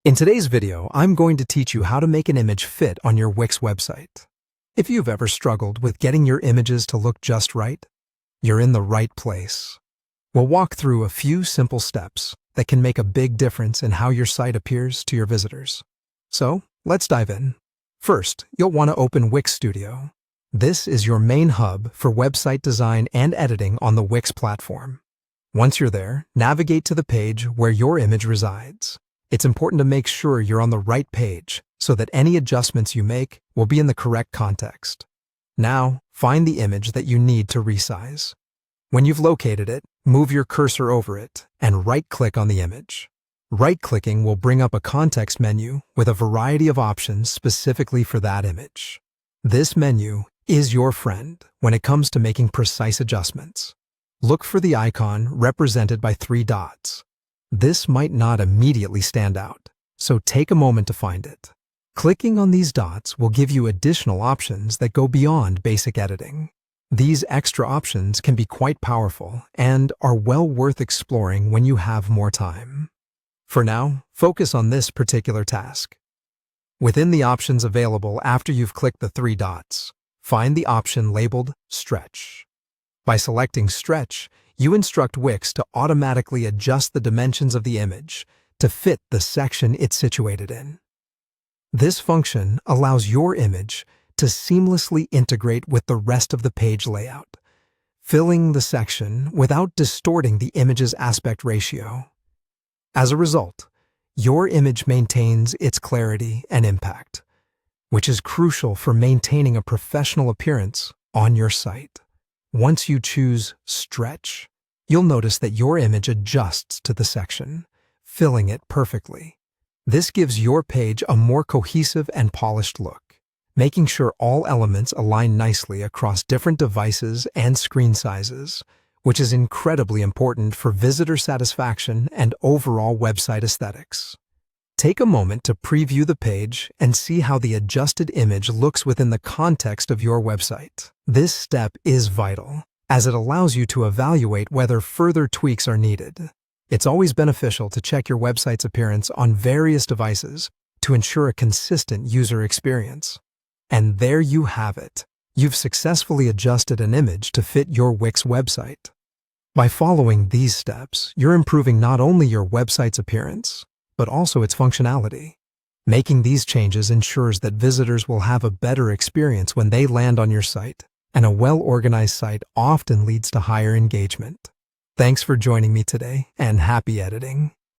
In today's video, I'm going to teach you how to make an image fit on your Wix website. If you've ever struggled with getting your images to look just right, you're in the right place. We'll walk through a few simple steps that can make a big difference in how your site appears to your visitors. So, let's dive in. First, you'll want to open Wix Studio. This is your main hub for website design and editing on the Wix platform. Once you're there, navigate to the page where your image resides. It's important to make sure you're on the right page so that any adjustments you make will be in the correct context. Now, find the image that you need to resize. When you've located it, move your cursor over it and right-click on the image. Right-clicking will bring up a context menu with a variety of options specifically for that image. This menu is your friend when it comes to making precise adjustments. Look for the icon represented by 3 dots. This might not immediately stand out, so take a moment to find it. Clicking on these dots will give you additional options that go beyond basic editing. These extra options can be quite powerful and are well worth exploring when you have more time. For now, focus on this particular task. Within the options available after you've clicked the 3 dots, find the option labeled Stretch. By selecting Stretch, you instruct Wix to automatically adjust the dimensions of the image to fit the section it's situated in. This function allows your image to seamlessly integrate with the rest of the page layout, filling the section without distorting the image's aspect ratio. As a result, your image maintains its clarity and impact, which is crucial for maintaining a professional appearance on your site. Once you choose Stretch, you'll notice that your image adjusts to the section, filling it perfectly. This gives your page a more cohesive and polished look, making sure all elements align nicely across different devices and screen sizes, which is incredibly important for visitor satisfaction and overall website aesthetics. Take a moment to preview the page and see how the adjusted image looks within the context of your website. This step is vital, as it allows you to evaluate whether further tweaks are needed. It's always beneficial to check your website's appearance on various devices to ensure a consistent user experience. And there you have it. You've successfully adjusted an image to fit your Wix website. By following these steps, you're improving not only your website's appearance, but also its functionality. Making these changes ensures that visitors will have a better experience when they land on your site, and a well-organized site often leads to higher engagement. Thanks for joining me today, and happy editing!